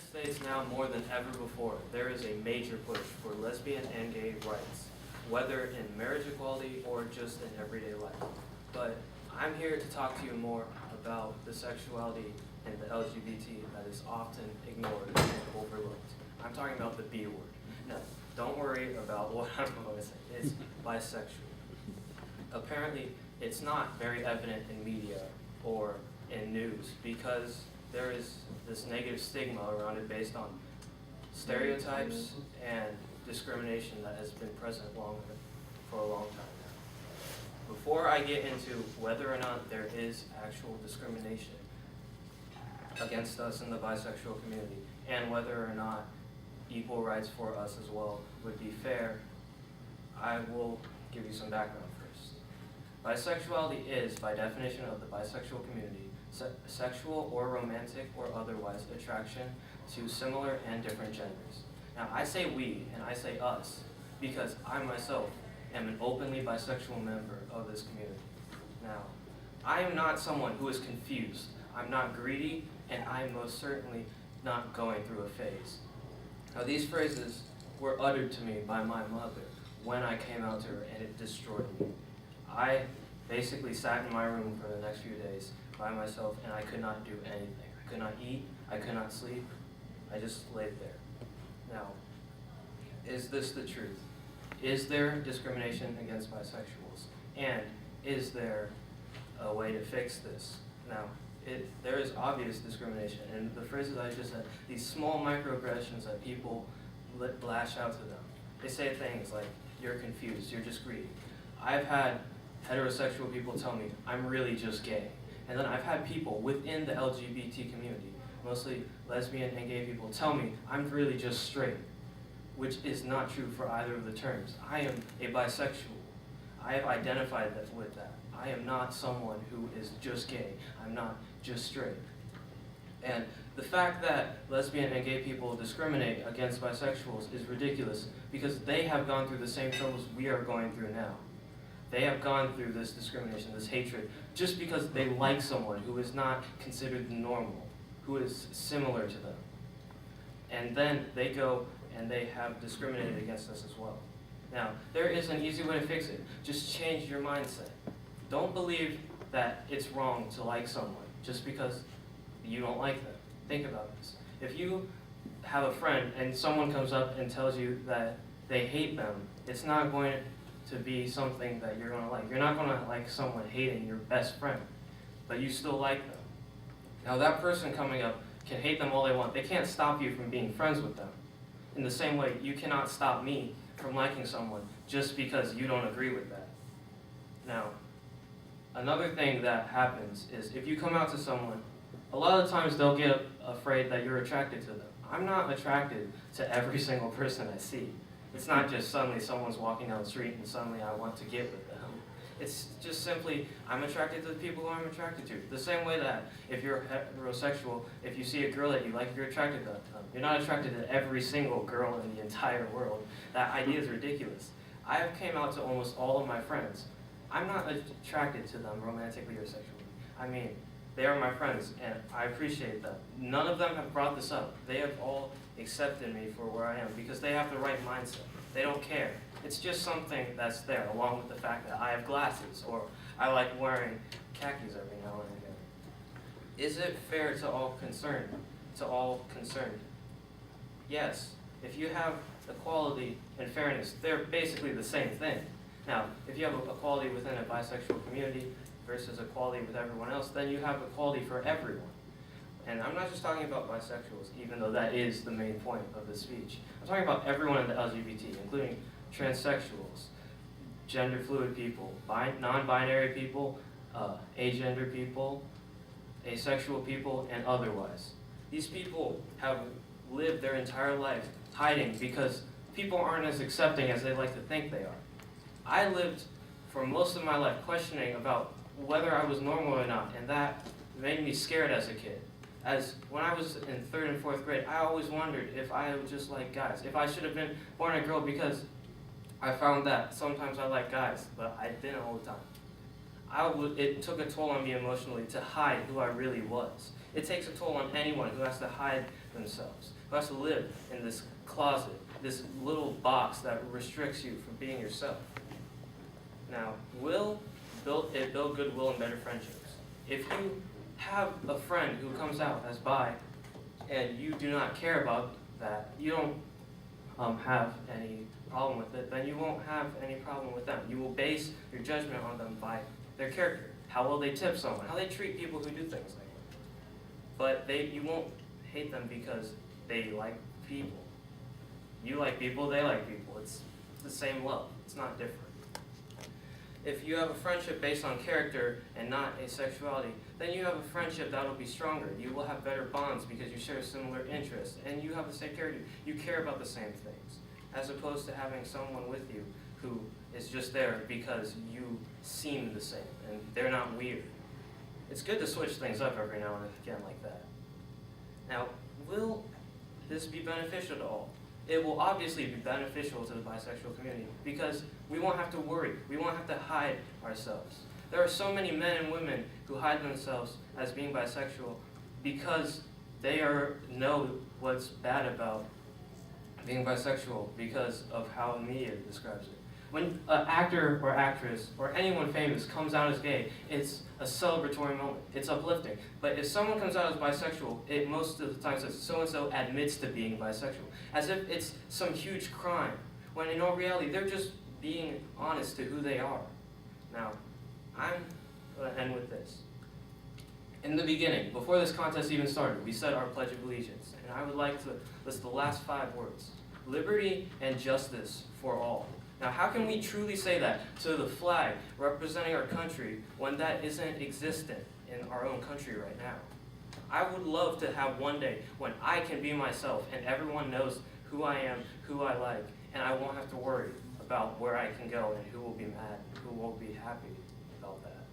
States now more than ever before, there is a major push for lesbian and gay rights, whether in marriage equality or just in everyday life. But I'm here to talk to you more about the sexuality and the LGBT that is often ignored and overlooked. I'm talking about the B word. No, don't worry about what I'm going to say. It's bisexual. Apparently, it's not very evident in media or in news because there is this negative stigma around it based on stereotypes and discrimination that has been present for a long time now. Before I get into whether or not there is actual discrimination against us in the bisexual community and whether or not equal rights for us as well would be fair, I will give you some background first. Bisexuality is, by definition of the bisexual community, sexual or romantic or otherwise attraction to similar and different genders. Now, I say we and I say us because I myself am an openly bisexual member of this community. Now, I am not someone who is confused. I'm not greedy, and I'm most certainly not going through a phase. Now, these phrases were uttered to me by my mother when I came out to her, and it destroyed me. I basically sat in my room for the next few days by myself, and I could not do anything. I could not eat, I could not sleep, I just laid there. Now, is this the truth? Is there discrimination against bisexuals? And is there a way to fix this? Now, there is obvious discrimination, and the phrases I just said, these small microaggressions that people lash out to them. They say things like, you're confused, you're just greedy. I've had heterosexual people tell me, I'm really just gay. And then I've had people within the LGBT community, mostly lesbian and gay people, tell me, I'm really just straight, which is not true for either of the terms. I am a bisexual. I have identified with that. I am not someone who is just gay. I'm not just straight. And the fact that lesbian and gay people discriminate against bisexuals is ridiculous because they have gone through the same troubles we are going through now. They have gone through this discrimination, this hatred, just because they like someone who is not considered normal, who is similar to them. And then they go and they have discriminated against us as well. Now, there is an easy way to fix it. Just change your mindset. Don't believe that it's wrong to like someone just because you don't like them. Think about this. If you have a friend and someone comes up and tells you that they hate them, it's not going to be something that you're going to like. You're not going to like someone hating your best friend, but you still like them. Now, that person coming up can hate them all they want. They can't stop you from being friends with them. In the same way, you cannot stop me from liking someone just because you don't agree with that. Now, another thing that happens is if you come out to someone, a lot of times they'll get afraid that you're attracted to them. I'm not attracted to every single person I see. It's not just suddenly someone's walking down the street and suddenly I want to get with them. It's just simply, I'm attracted to the people who I'm attracted to. The same way that if you're heterosexual, if you see a girl that you like, you're attracted to them. You're not attracted to every single girl in the entire world. That idea is ridiculous. I have came out to almost all of my friends. I'm not attracted to them romantically or sexually. I mean, they are my friends, and I appreciate them. None of them have brought this up. They have all accepted me for where I am because they have the right mindset. They don't care. It's just something that's there, along with the fact that I have glasses, or I like wearing khakis every now and again. Is it fair to all concerned? Yes. If you have equality and fairness, they're basically the same thing. Now, if you have equality within a bisexual community versus equality with everyone else, then you have equality for everyone. And I'm not just talking about bisexuals, even though that is the main point of the speech. I'm talking about everyone in the LGBT, including transsexuals, gender fluid people, non-binary people, agender people, asexual people, and otherwise. These people have lived their entire life hiding because people aren't as accepting as they like to think they are. I lived for most of my life questioning about whether I was normal or not, and that made me scared as a kid. As when I was in 3rd and 4th grade, I always wondered if I was just like guys, if I should have been born a girl, because I found that sometimes I like guys, but I didn't all the time. it took a toll on me emotionally to hide who I really was. It takes a toll on anyone who has to hide themselves, who has to live in this closet, this little box that restricts you from being yourself. Now, will build goodwill and better friendships. If you have a friend who comes out as bi, and you do not care about that, you don't have any problem with it, then you won't have any problem with them. You will base your judgment on them by their character, how well they tip someone, how they treat people who do things like that. But you won't hate them because they like people. You like people, they like people. It's the same love. It's not different. If you have a friendship based on character and not asexuality, then you have a friendship that will be stronger. You will have better bonds because you share similar interests and you have the same character. You care about the same things, as opposed to having someone with you who is just there because you seem the same and they're not weird. It's good to switch things up every now and again like that. Now, will this be beneficial to all? It will obviously be beneficial to the bisexual community because we won't have to worry. We won't have to hide ourselves. There are so many men and women who hide themselves as being bisexual because they know what's bad about being bisexual because of how the media describes it. When an actor or actress or anyone famous comes out as gay, it's a celebratory moment. It's uplifting. But if someone comes out as bisexual, it most of the time says so-and-so admits to being bisexual, as if it's some huge crime, when in all reality, they're just being honest to who they are. Now, I'm going to end with this. In the beginning, before this contest even started, we said our Pledge of Allegiance, and I would like to list the last 5 words: liberty and justice for all. Now, how can we truly say that to the flag representing our country when that isn't existent in our own country right now? I would love to have one day when I can be myself and everyone knows who I am, who I like, and I won't have to worry about where I can go and who will be mad, who won't be happy about that.